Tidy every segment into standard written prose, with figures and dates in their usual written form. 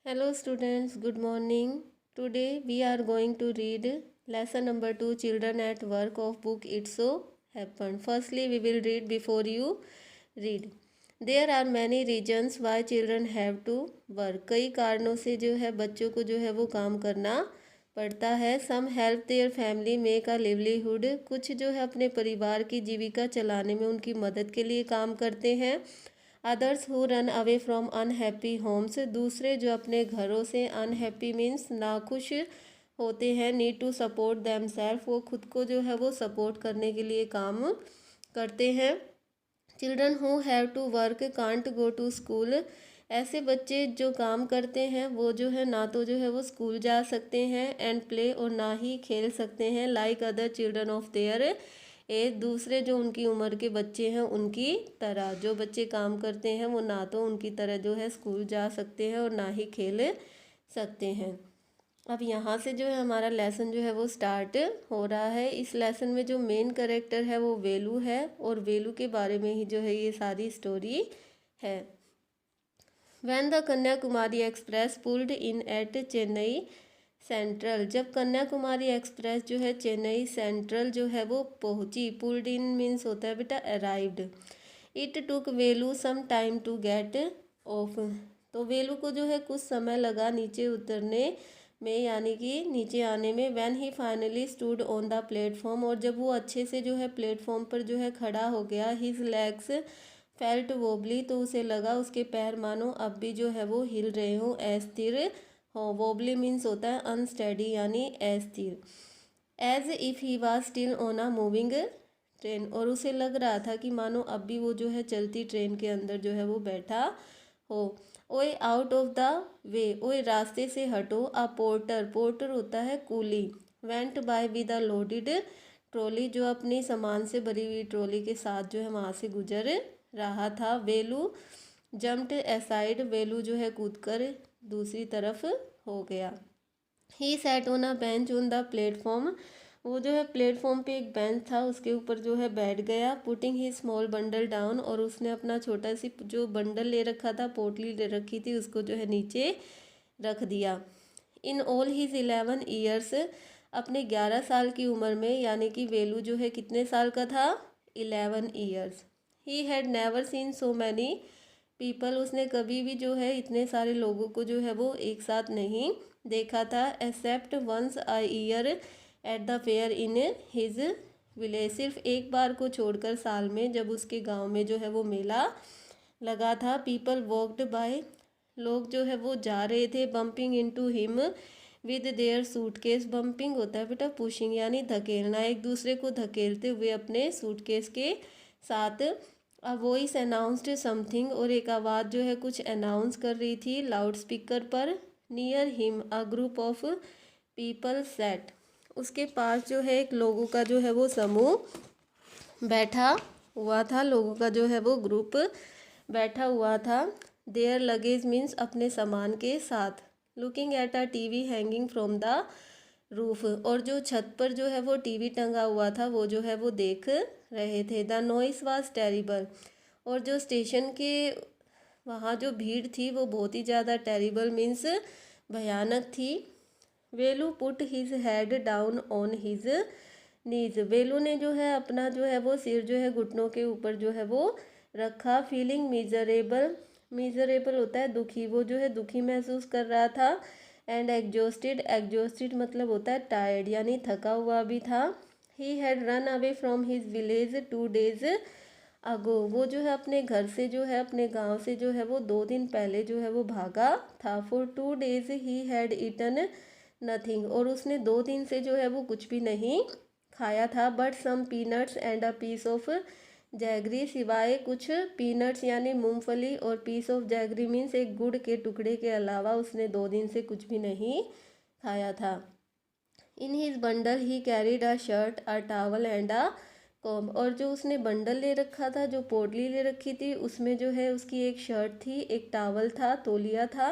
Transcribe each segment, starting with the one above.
Hello students, good morning. Today we are going to read lesson number 2 Children at Work of book It So Happened. Firstly we will read before you read. There are many reasons why children have to work. कई कारणों से जो है बच्चों को जो है वो काम करना पड़ता है. Some help their family make a livelihood. कुछ जो है अपने परिवार की जीविका चलाने में उनकी मदद के लिए काम करते हैं. Others who run away from unhappy homes, दूसरे जो अपने घरों से अनहैप्पी मीन्स नाखुश होते हैं, need to support them self, वो खुद को जो है वो सपोर्ट करने के लिए काम करते हैं. Children who have to work can't go to school, ऐसे बच्चे जो काम करते हैं वो जो है ना तो जो है वो स्कूल जा सकते हैं एंड प्ले और ना ही खेल सकते हैं. Like other children of their age, दूसरे जो उनकी उम्र के बच्चे हैं उनकी तरह. जो बच्चे काम करते हैं वो ना तो उनकी तरह जो है स्कूल जा सकते हैं और ना ही खेल सकते हैं. अब यहाँ से जो है हमारा लेसन जो है वो स्टार्ट हो रहा है. इस लेसन में जो मेन कैरेक्टर है वो वेलू है और वेलू के बारे में ही जो है ये सारी स्टोरी है. When the Kanyakumari express pulled in at Chennai central, जब कन्याकुमारी एक्सप्रेस जो है चेन्नई सेंट्रल जो है वो पहुंची, पुल्ड इन मीन्स होता है बेटा arrived. It took Velu some time to get off, तो वेलू को जो है कुछ समय लगा नीचे उतरने में यानी कि नीचे आने में. When he finally stood on the platform, और जब वो अच्छे से जो है प्लेटफॉर्म पर जो है खड़ा हो गया. हिज लेग्स फेल्ट वोबली, तो उसे लगा उसके पैर मानो अब भी जो है वो हिल रहे हों, अस्थिर हो. वोबली मीन्स होता है अनस्टेडी यानी अस्थिर. As if he was still on a moving train, और उसे लग रहा था कि मानो अब भी वो जो है चलती ट्रेन के अंदर जो है वो बैठा हो. ओए आउट ऑफ द वे, ओए रास्ते से हटो. अ पोर्टर, पोर्टर होता है coolie. Went by with a loaded trolley, जो अपनी सामान से भरी हुई ट्रॉली के साथ जो है वहाँ से गुजर रहा था. वेलू जम्प्ड असाइड, वेलू जो है कूदकर दूसरी तरफ हो गया. He sat on a bench on the platform, वो जो है प्लेटफॉर्म पे एक बेंच था उसके ऊपर जो है बैठ गया. पुटिंग ही स्मॉल बंडल डाउन, और उसने अपना छोटा सी जो बंडल ले रखा था, पोटली ले रखी थी, उसको जो है नीचे रख दिया. इन ऑल हिज 11 ईयर्स, अपने 11 साल की उम्र में, यानी कि वेलू जो है कितने साल का था, 11 years. He had never seen so many people, उसने कभी भी जो है इतने सारे लोगों को जो है वो एक साथ नहीं देखा था. Except once a year at the fair in his village, सिर्फ एक बार को छोड़कर साल में जब उसके गांव में जो है वो मेला लगा था. पीपल वॉकड बाय, लोग जो है वो जा रहे थे. Bumping into him with their suitcase, bumping होता है बेटा पुशिंग यानी धकेलना, एक दूसरे को धकेलते हुए अपने सूटकेस के साथ. अ वॉइस अनाउंस्ड समथिंग, और एक आवाज़ जो है कुछ अनाउंस कर रही थी लाउड स्पीकर पर. Near him a group of people set, उसके पास जो है एक लोगों का जो है वो समूह बैठा हुआ था, लोगों का जो है वो ग्रुप बैठा हुआ था. देयर लगेज मीन्स अपने सामान के साथ. Looking at a TV hanging from the roof, और जो छत पर जो है वो टीवी टंगा हुआ था वो जो है वो देख रहे थे. द नॉइस वाज टेरिबल, और जो स्टेशन के वहाँ जो भीड़ थी वो बहुत ही ज़्यादा, टेरिबल मीन्स भयानक थी. Velu put his head down on his knees, Velu ने जो है अपना जो है वो सिर जो है घुटनों के ऊपर जो है वो रखा. फीलिंग मिजरेबल, मिजरेबल होता है दुखी, वो जो है दुखी महसूस कर रहा था. एंड एग्जॉस्टेड, एग्जॉस्टेड मतलब होता है टायर्ड यानी थका हुआ भी था. He had run away from his village 2 days अगो, वो जो है अपने घर से जो है अपने गांव से जो है वो 2 दिन पहले जो है वो भागा था. For 2 days he had eaten nothing, और उसने 2 दिन से जो है वो कुछ भी नहीं खाया था. But some peanuts and a piece of jaggery, सिवाय कुछ पीनट्स यानी मूंगफली और पीस ऑफ जैगरी मीन्स एक गुड़ के टुकड़े के अलावा उसने 2 दिन से कुछ भी नहीं खाया था. In his bundle he carried a shirt a towel and a comb, और जो उसने बंडल ले रखा था, जो पोटली ले रखी थी, उसमें जो है उसकी एक शर्ट थी, एक टावल था, तौलिया था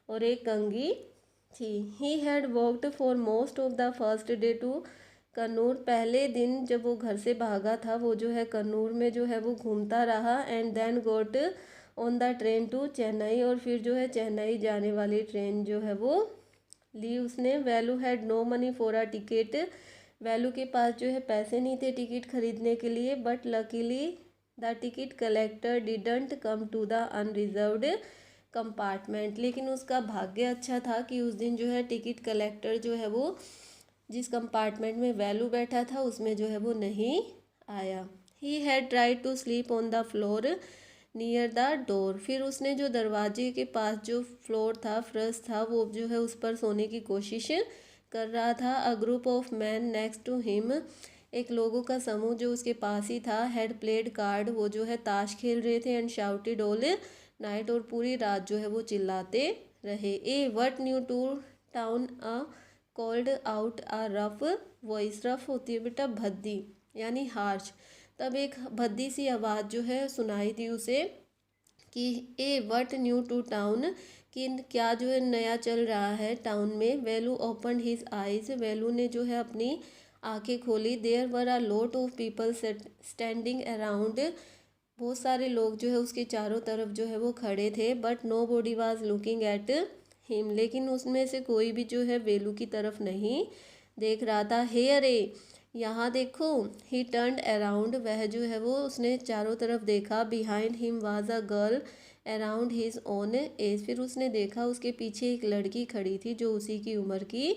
और एक कंघी थी. He had walked for most of the first day to Kannur, पहले दिन जब वो घर से भागा था वो जो है कन्नूर में जो है वो घूमता रहा. And then got on the train to Chennai, और फिर जो है चेन्नई जाने वाली ट्रेन जो है वो ली उसने। Velu had no money for a ticket, Velu के पास जो है पैसे नहीं थे टिकट खरीदने के लिए। But luckily the ticket collector didn't come to the unreserved compartment, लेकिन उसका भाग्य अच्छा था कि उस दिन जो है टिकट कलेक्टर जो है वो जिस कंपार्टमेंट में वैलू बैठा था उसमें जो है वो नहीं आया। He had tried to sleep on the floor near the door, फिर उसने जो दरवाजे के पास जो फ्लोर था, फर्श था, वो जो है उस पर सोने की कोशिश कर रहा था। A group of man next to him, एक लोगों का समूह जो उसके पास ही था, हैड प्लेड कार्ड, वो जो है ताश खेल रहे थे, एंड शाउटेड ऑल नाइट, और पूरी रात जो है वो चिल्लाते रहे। Eh what new to town a called out a rough voice, rough होती है बेटा भद्दी यानी हार्श। तब एक भद्दी सी आवाज़ जो है सुनाई दी उसे कि ए व्हाट न्यू टू टाउन, कि क्या जो है नया चल रहा है टाउन में। Velu open his eyes, Velu ने जो है अपनी आंखें खोली। There were a lot of people standing around, बहुत सारे लोग जो है उसके चारों तरफ जो है वो खड़े थे। But nobody was looking at him, लेकिन उसमें से कोई भी जो है वेलू की तरफ नहीं देख रहा था। हेयर ए, यहाँ देखो। ही टर्न्ड अराउंड, वह जो है वो उसने चारों तरफ देखा। Behind him was a girl around his own age, फिर उसने देखा उसके पीछे एक लड़की खड़ी थी जो उसी की उम्र की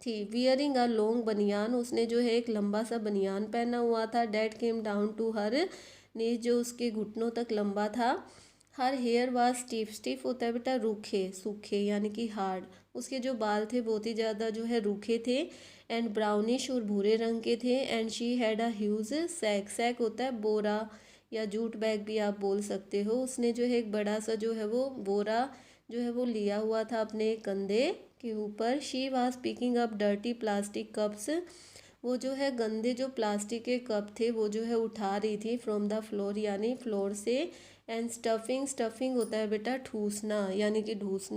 थी। वियरिंग अ लॉन्ग बनियान, उसने जो है एक लंबा सा बनियान पहना हुआ था। That came down to her knees, जो उसके घुटनों तक लंबा था। Her hair was stiff, stiff होता है बेटा रूखे सूखे यानी कि हार्ड। उसके जो बाल थे बहुत ही ज़्यादा जो है रूखे थे, एंड ब्राउनिश और भूरे रंग के थे। And she had a huge sack, sack होता है बोरा या जूट बैग भी आप बोल सकते हो। उसने जो है एक बड़ा सा जो है वो बोरा जो है वो लिया हुआ था अपने कंधे के ऊपर। She was picking up dirty plastic cups, वो जो है गंदे जो प्लास्टिक के कप थे वो जो है उठा रही थी फ्रॉम द फ्लोर यानी फ्लोर से। एंड स्टफिंग, स्टफिंग होता है बेटा ठूसना यानी कि ढूस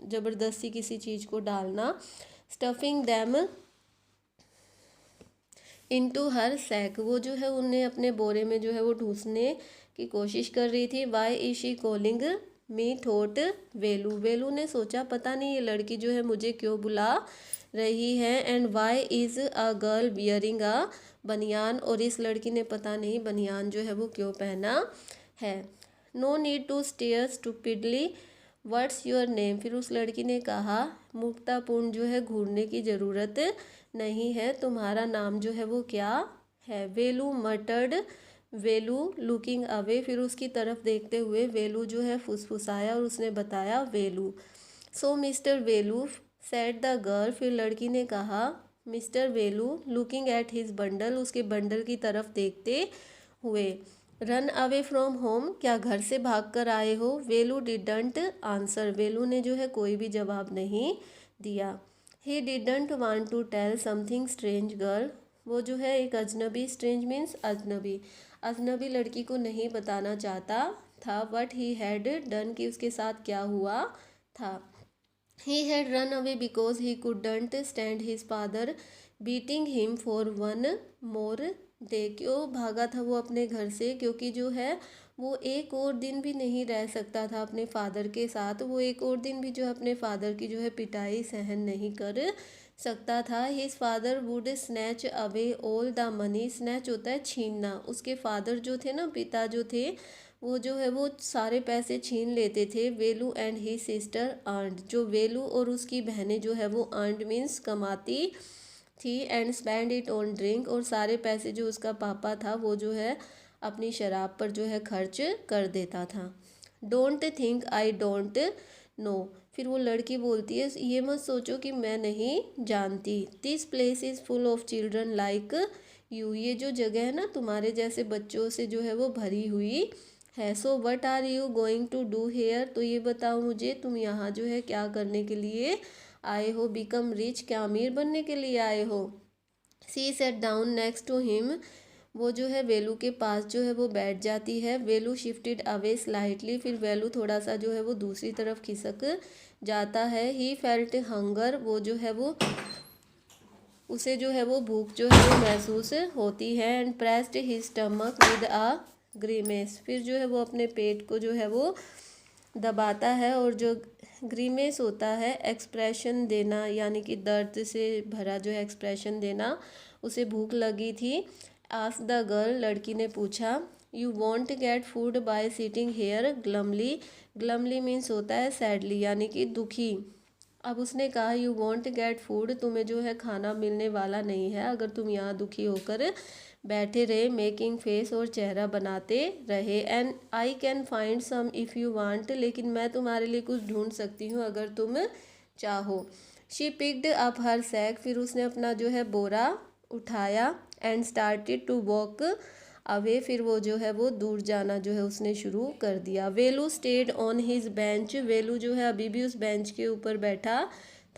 ज़बरदस्ती किसी चीज़ को डालना। Stuffing them into her sack, वो जो है उन्हें अपने बोरे में जो है वो ढूंसने की कोशिश कर रही थी। Why is she calling me thought Velu, Velu ने सोचा पता नहीं ये लड़की जो है मुझे क्यों बुला रही है। And why is a girl bearing a baniyan, और इस लड़की ने पता नहीं बनियान जो है वो क्यों पहना है। No need to stare stupidly what's your name, फिर उस लड़की ने कहा मूर्खतापूर्ण जो है घूरने की ज़रूरत नहीं है, तुम्हारा नाम जो है वो क्या है। वेलू मटर्ड, वेलू लुकिंग अवे, फिर उसकी तरफ देखते हुए वेलू जो है फुसफुसाया और उसने बताया Velu. So mister Velu said the girl, फिर लड़की ने कहा mister Velu looking at his bundle, उसके बंडल की तरफ देखते हुए। रन अवे फ्रॉम होम, क्या घर से भाग कर आए हो। वेलू डिडंट आंसर, वेलू ने जो है कोई भी जवाब नहीं दिया। He didn't want to tell something strange girl, वो जो है एक अजनबी, स्ट्रेंज मीन्स अजनबी, अजनबी लड़की को नहीं बताना चाहता था। वट ही हैड डन, कि उसके साथ क्या हुआ था। He had run away because he couldn't stand his father beating him for one more day, क्यों भागा था वो अपने घर से, क्योंकि जो है वो एक और दिन भी नहीं रह सकता था अपने फादर के साथ। वो एक और दिन भी जो है अपने फादर की जो है पिटाई सहन नहीं कर सकता था। His father would snatch away all the money, snatch होता है छीनना। उसके फादर जो थे ना, पिता जो थे, वो जो है वो सारे पैसे छीन लेते थे। वेलू एंड ही सिस्टर अर्नड, जो वेलू और उसकी बहनें जो है वो अर्नड मीन्स कमाती थी। And spend it on drink, और सारे पैसे जो उसका पापा था वो जो है अपनी शराब पर जो है खर्च कर देता था। Don't think I don't know, फिर वो लड़की बोलती है ये मत सोचो कि मैं नहीं जानती। This place is full of children like you, ये जो जगह है ना तुम्हारे जैसे बच्चों से जो है वो भरी हुई है। So what are you going to do here, तो ये बताओ मुझे तुम यहाँ जो है क्या करने के लिए आए हो। बिकम रिच, क्या अमीर बनने के लिए आए हो। She sat down next to him, वो जो है वेलू के पास जो है वो बैठ जाती है। वेलू शिफ्टेड अवे स्लाइटली, फिर वेलू थोड़ा सा जो है वो दूसरी तरफ खिसक जाता है। ही फेल्ट हंगर, वो जो है वो उसे जो है वो भूख जो है वो महसूस होती है। And pressed his stomach with a grimace, फिर जो है वो अपने पेट को जो है वो दबाता है, और जो ग्रीमेस होता है एक्सप्रेशन देना, यानी कि दर्द से भरा जो है एक्सप्रेशन देना। उसे भूख लगी थी। आस्क द गर्ल, लड़की ने पूछा। You won't get food by sitting here glumly. Glumly means होता है सैडली, यानी कि दुखी। अब उसने कहा यू वॉन्ट गेट फूड, तुम्हें जो है खाना मिलने वाला नहीं है अगर तुम यहाँ दुखी होकर बैठे रहे, मेकिंग फेस और चेहरा बनाते रहे। And I can find some if you want, लेकिन मैं तुम्हारे लिए कुछ ढूंढ सकती हूँ अगर तुम चाहो। She picked up her sack, फिर उसने अपना जो है बोरा उठाया। And started to walk away, फिर वो जो है वो दूर जाना जो है उसने शुरू कर दिया। वेलू स्टेड ऑन हिज बेंच, वेलू जो है अभी भी उस बेंच के ऊपर बैठा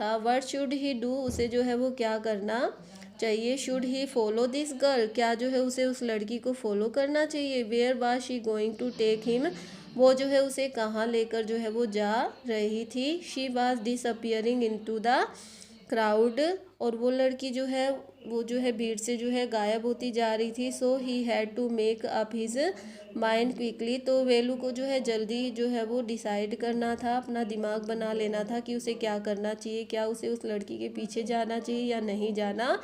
था। व्हाट शुड ही डू, उसे जो है वो क्या करना चाहिए। Should he follow this girl, क्या जो है उसे उस लड़की को फॉलो करना चाहिए। Where was she going to take him, वो जो है उसे कहाँ लेकर जो है वो जा रही थी। She was disappearing into the crowd, और वो लड़की जो है वो जो है भीड़ से जो है गायब होती जा रही थी। So he had to make up his mind quickly, तो वेलू को जो है जल्दी जो है वो डिसाइड करना था, अपना दिमाग बना लेना था कि उसे क्या करना चाहिए, क्या उसे उस लड़की के पीछे जाना चाहिए या नहीं जाना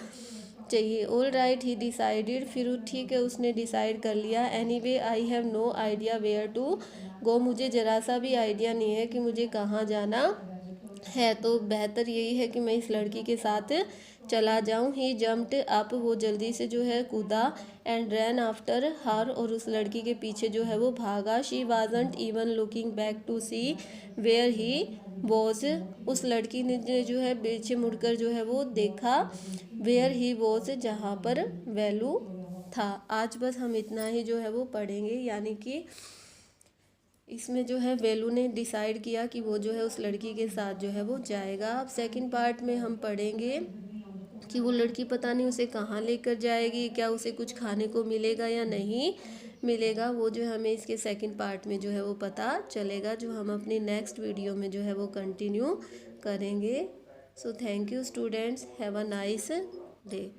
चाहिए। ऑल राइट ही डिसाइडेड, फिर ठीक है उसने डिसाइड कर लिया। Anyway I have no idea where to go, मुझे ज़रा सा भी आइडिया नहीं है कि मुझे कहाँ जाना है, तो बेहतर यही है कि मैं इस लड़की के साथ चला जाऊं। ही जम्प्ड अप, वो जल्दी से जो है कूदा। एंड रैन आफ्टर हर, और उस लड़की के पीछे जो है वो भागा। She wasn't even looking back to see where he was, उस लड़की ने जो है पीछे मुड़कर जो है वो देखा वेयर ही वॉज, जहाँ पर वेलू था। आज बस हम इतना ही जो है वो पढ़ेंगे, यानी कि इसमें जो है वेलू ने डिसाइड किया कि वो जो है उस लड़की के साथ जो है वो जाएगा। अब सेकंड पार्ट में हम पढ़ेंगे कि वो लड़की पता नहीं उसे कहाँ लेकर जाएगी, क्या उसे कुछ खाने को मिलेगा या नहीं मिलेगा, वो जो है हमें इसके सेकंड पार्ट में जो है वो पता चलेगा, जो हम अपनी नेक्स्ट वीडियो में जो है वो कंटिन्यू करेंगे। So thank you students, have a nice day.